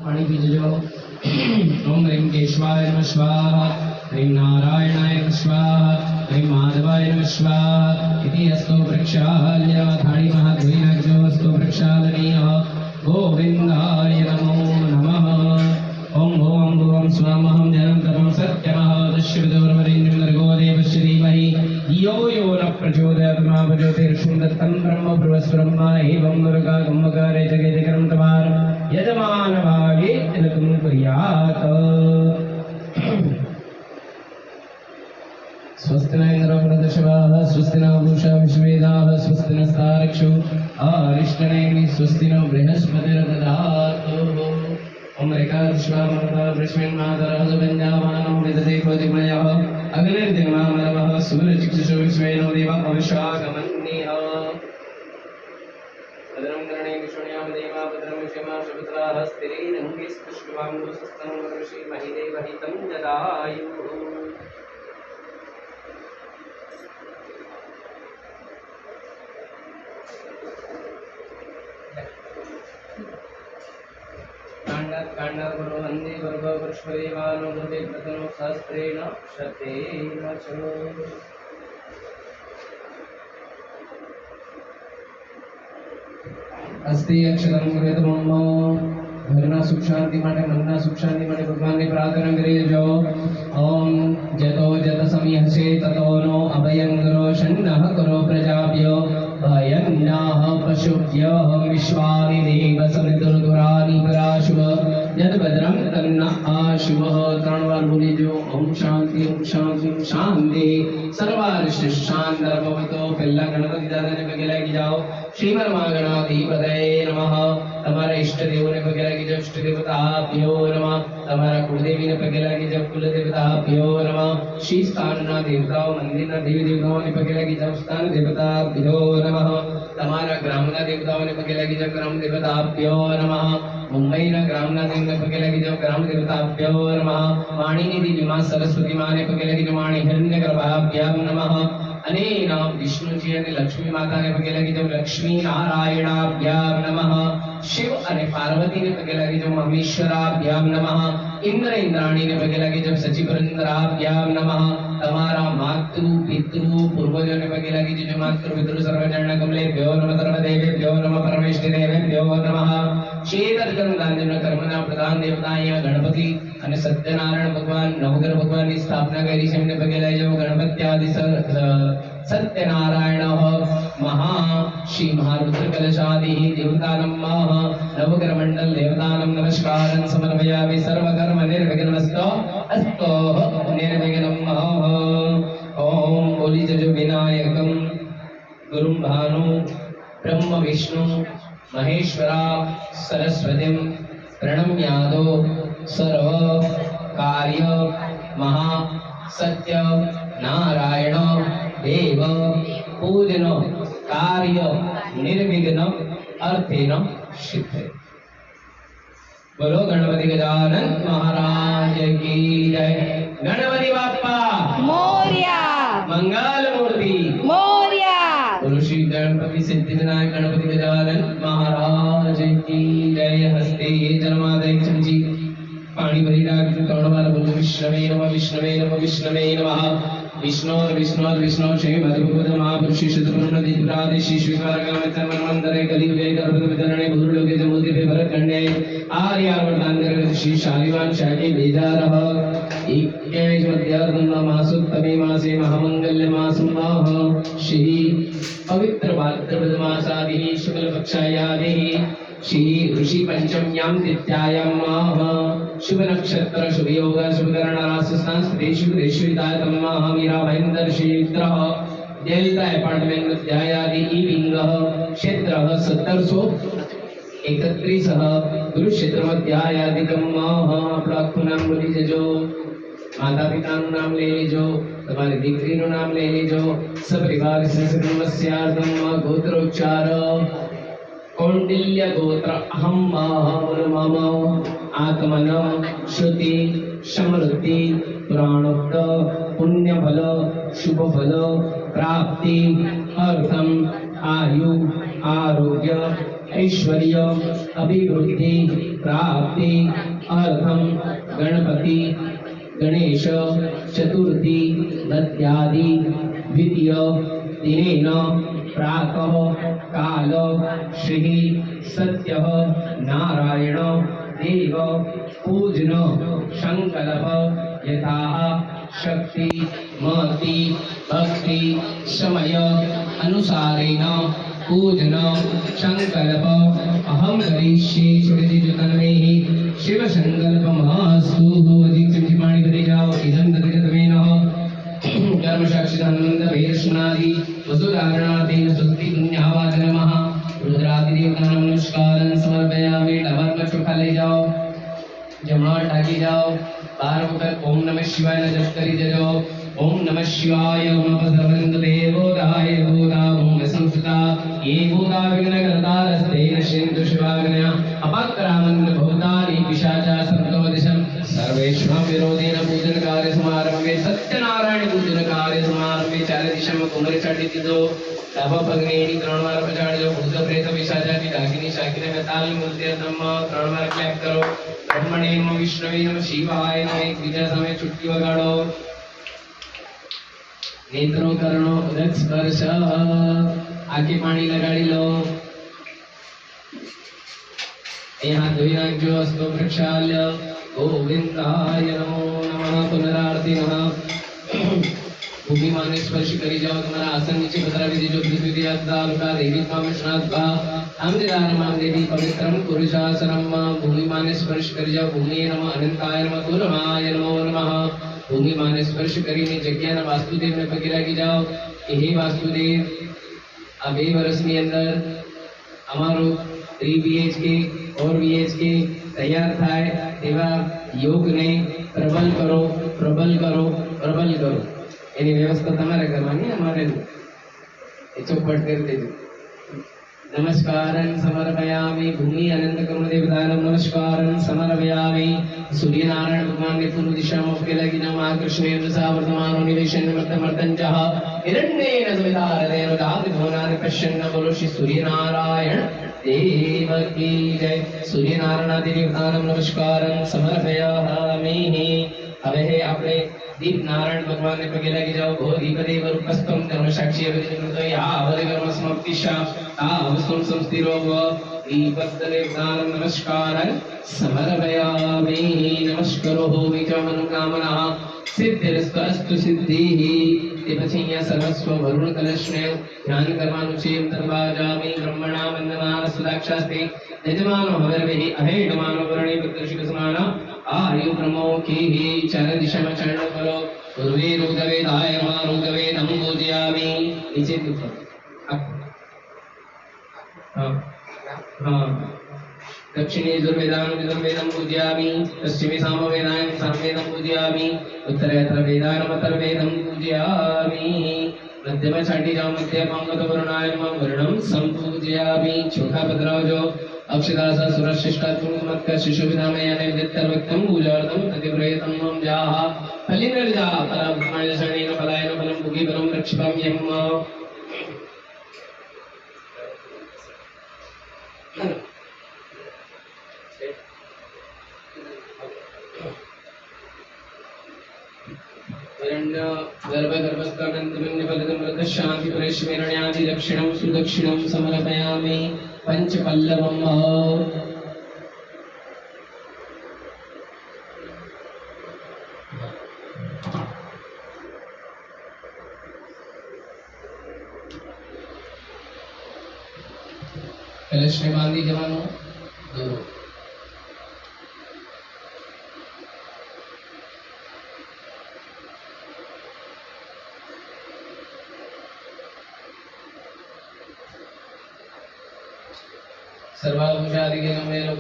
पानी पीजो। ओम ह्रीं केशवाय नमः स्वाहा, ह्रीं नारायणाय नमः स्वाहा, ह्रीं माधवाय नमः स्वाहा। इति हस्तो प्रक्षाल्यधाणी महाद्वैनग्नो हस्तो प्रक्षालनीयः। गोविन्दाय नमो नमः। ओम भूं भुवं स्वमहं जनं तपं सत्यमः दश्यविदुर्वरेण्यं भर्गो देवस्य धीमहि यो यो न प्रचोदयात् मा प्रचोदयात् दत्तं ब्रह्म ब्रह्मस्वरम्मा एवं दुर्गा कुम्भकारे जगे जगरं तवार यजमान भागे तिलकं कुर्यात्। स्वस्ति न इन्द्रो वृद्धशवाः, स्वस्ति न पूषा विश्ववेदाः, स्वस्ति नस्तार्क्ष्यो अरिष्टनेमिः, स्वस्ति नो बृहस्पतिर्दधातु। ओम एकादशवामनः वृष्मिन्मातरः सुबन्धामानो विदते कोटिमयः अग्निर्दिग्मामनवः सूर्यचक्षुषो विश्वेनो देव अविशागमन्यः। भद्रं कर्णेभिः विष्णुयाम देवा भद्रं विषमा सुभद्राः स्थिरैरङ्गैस्तुष्टुवाङ्गुसस्तनं वरश्रीमहि देवहितं जदायुः। कांडात गुरु वंदे गुरु पुष्पदेवानो गुरुदेव प्रथमो शास्त्रेण शतेन च। अस्ति अक्षरं गुरुदेव मम्मो घरना सुख शांति माटे मनना सुख शांति माटे भगवान ने प्रार्थना करेજો। ओम जतो जत समीहसे ततो नो अभयं गुरो शन्नः करो प्रजाभ्यो भयन्नाः पशुभ्यः विश्वानि देव समितुर्दुरानि पराशुभ यद भद्रं तन्न आशुभः। त्रण बार बोलीजो ओम शांति शांति सर्वारिष्ट शांतर भवतो। पहला गणपति दादा ने पगे लागी जाओ। श्रीमन महागणाधिपतये नमः। તમારા ઈષ્ટ દેવોને પગે લાગી જાવ, ઈષ્ટ દેવતાભ્યો નમઃ। તમારા કુળદેવીને પગે લાગી જાવ, કુલદેવતાભ્યો નમઃ। શ્રી સ્થાનના દેવતાઓ, મંદિરના દેવી દેવતાઓને પગે લાગી જાવ, સ્થાન દેવતાભ્યો નમઃ। તમારા ગ્રામના દેવતાઓને પગે લાગી જાવ, ગ્રામ દેવતાભ્યો નમઃ। મુંબઈના ગ્રામના દેવને પગે લાગી જાવ, ગ્રામ દેવતાભ્યો નમઃ। વાણીની દેવી માં સરસ્વતી માને પગે લાગી જાવ, વાણી હિરણ્યગર્ભાભ્યામ નમઃ। अनेन विष्णुजी અને લક્ષ્મી માતાને પગે લાગી જાવ, લક્ષ્મી નારાયણાભ્યામ નમઃ। शिव અને પાર્વતીને પગે લાગી જાવ, મહેશ્વરાભ્યામ નમઃ। इंद्र इंद्राणीને પગે લાગી જાવ, સચિવરેન્દ્રાભ્યામ નમઃ। તમારા માતૃ પિતૃ પૂર્વજોને પગે લાગી જજો, માતૃ પિતૃ સર્વજન કમલેભ્યો નમઃ, સર્વદેવેભ્યો નમઃ, પરમેશ્વરેભ્યો નમઃ। ક્ષેત્રગંધાંજન કર્મના પ્રધાન દેવતા અહીંયા ગણપતિ અને સત્યનારાયણ ભગવાન નવગ્રહ ભગવાનની સ્થાપના કરી છે, એમને પગે લાગી જાવ। ગણપત્યાદિ सत्यनारायण महा श्री महारुद्र कलशादि देवता नमः। नवग्रह मंडल देवता नमस्कारं समर्पयामि। सर्वकर्म निर्विघ्नस्तो अस्तु निर्विघ्नं। ओम बोली जजो विनायकं गुरुं भानु ब्रह्म विष्णु महेश्वरा सरस्वतीं प्रणम्यादो सर्व कार्य महा सत्य नारायण देव पूजन कार्य निर्विघ्न अर्थेन सिद्धे। बोलो गणपति गजानन महाराज की जय। गणपति बाप्पा मोरया, मंगल मूर्ति मोरया। बोलो श्री गणपति सिद्धिविनायक गणपति गजानन महाराज की जय। हस्ते जन्मादय चमची पानी भरी राखજો। ત્રણ વાર બોલો વિષ્ણવે નમઃ, વિષ્ણવે નમઃ, વિષ્ણવે નમઃ। विष्णु श्रीमद्भगवत महापुरुषे शतपुरुषदिपुरादि श्री स्वीकारगामितमन्वन्तरे कलियुगे गर्भवितरणे भूर्लोके जम्बूद्वीपे भरतखण्डे आर्यावर्तान्तरे श्री शालिवान् शाके बेजारः इक्यैषमध्यार्धमासोत्तमे मासे महामङ्गल्यमासं श्री पवित्र भाद्रपदमासादिः शुक्लपक्षायादिः श्री ऋषि पंचम्यां तिथ्यायां शुभ नक्षत्र शुभ योग शुभ करण राशि शुभ देशविदायतम मीरा महेंद्र क्षेत्र डेल्टा अपार्टमेंट विद्यायादि ई विंग क्षेत्र 1731 गुरु क्षेत्र मध्यायादिकम आपणું નામ બોલી જજો। माता पिताનું નામ લઈ લેજો, તમારી દીકરીનું નામ લઈ લેજો। સપરિવાર સંસ્કૃતસ્યાર્થમ ગોત્રોચ્ચાર कौंडिल्य गोत्र अहम मम आत्मन श्रुति समृद्धि पुराणोक्त पुण्य फल शुभ फल प्राप्ति अर्थम आयु आरोग्य ऐश्वर्य अभिवृद्धि प्राप्ति अर्थम गणपति गणेश चतुर्थी दत्यादि द्वितीय दिनेन प्रातः काल श्री सत्य नारायण देव पूजन संकल्प यथा शक्ति महति भक्ति समय अनुसारेण पूजन संकल्प अहम करिष्ये श्रुतिजुतन्मेः शिव संकल्पमास्तु जिक्तिमाणि बदे जाओ इदं तदेतमेनः कर्म साक्षिदानंद वैष्णादि वसुधारणार्थेन स्वस्ति पुण्यावाच नमः रुद्रादि देवतानां नमस्कारं समर्पयामि डमर में चुका ले जाओ जमा ढाकी जाओ 12 वक्त ओम नमः शिवाय न जप करी जाओ ओम नमः शिवाय ओम सर्वंत देवोदाय भूता ओम संस्कृता ये भूता विघ्नकर्तारस्ते नश्यन्तु शिवाग्नया अपक्रामन् भूतानि पिशाचा संतोदिशं सर्वेषां विरोधेन पूजन कार्य समारंभे सत्यनारायण पूजन कार्य समारंभे चार दिशा में कुमरी चढ़ी दो तब पगनेनी 3 बार बजाड़ो भूत प्रेत पिशाचाची डाकिनी शाकिनी में ताल मूर्ति धम्म 3 बार क्लैप करो ब्रह्मणे नमः विष्णवे नमः शिवाय नमः एक बीजा समय चुटकी वगाड़ो नेत्रों करणो उदक स्पर्श आगे पानी लगाड़ी लो यहाँ धोई नाखजो अस्तो प्रक्षाल्य गोविंदाय नमो नमः पुनरारती नमः भूमि माने स्पर्श करी जाओ तुम्हारा आसन नीचे पधरा विधि जो पृथ्वी अद्दालुका देवी स्वामिश्नाद्वा अमृतारमां देवी पवित्रं पुरुषासनं भूमि माने स्पर्श करी जाओ भूमि नमः अनंताय नमः कुर्माय नमो नमः भूमि माने स्पर्श કરીને જગ્યાના વાસ્તુદેવને પગે લાગી જાઓ કે હે વાસ્તુદેવ આ 2 વર્ષની અંદર અમારો 3 BHK और BHK તૈયાર થાય તેવા યોગને પ્રબલ કરો પ્રબલ કરો પ્રબલ કરો એની વ્યવસ્થા તમારે કરવાની અમારે એ ચોપટ કરી દેજો नमस्कारं समर्पयामि भूमि अनंत करुण देवतानं नमस्कारं समर्पयामि सूर्य नारायण भगवान ने पूर्व दिशा में के लगी नम आकृष्णेन सावर्तमानो निवेशन मर्तमर्तंचः हिरण्येन सवितारदेन दाति भुवनानि पश्यन्न बोलो श्री सूर्य नारायण देव की जय सूर्य नारायणादि देवतानं नमस्कारं समर्पयामि હવે હે આપણે दीप नारायण भगवान ने पगे लगी जाओ भो दीपदेव रूपस्थम धर्म साक्षी अभिनिमृतो या अवधि कर्म समाप्तिशा आवसुम संस्थिरो व दीपदेवतानं नमस्कारं समर्पयामि नमस्करो हो विचा मनोकामना सिद्धिरस्तु सिद्धिः તે પછી અહીંયા સર્વસ્વ વરુણ કલશને ધ્યાન કરવાનું છે તર્વાજામિ બ્રહ્મણા વંદમાન સુદાક્ષાસ્તે યજમાનો હવર્વેહિ અહેડમાનો વર્ણે પુત્રશિક સમાન આયુ પ્રમોખીઃ ચાર દિશામાં ચરણ કરો પૂર્વે રુદ્રવે દાયમા રુદ્રવે નમ પૂજયામિ નીચે દુખો હા હા दक्षिणे दुर्वेदानुवेदं पूजयामि पश्चिमे सामवेदायं सामवेदं पूजयामि उत्तरे अथर्वेदानमथर्वेदं पूजयामि मध्यम छाटी जाओ मध्य पांगत वरुणाय नमः वर्णं संपूजयामि चौथा पधरावजो अक्षदासा सुरशिष्टात्मक शिशुविनामय नैवेद्यर्वक्तं पूजार्थं ततिव्रयतं मम जाः फलिनर्जा फलाभ्रमाय शरणेन फलायन फलं भुगि फलं रक्षिपाम्यहम् शांति परेश्वरण्यादि दक्षिणं सुदक्षिणं समर्पयामि पंचपल्लवम् कलश में बांधी जवानों दो सर्वाभूषादिगमने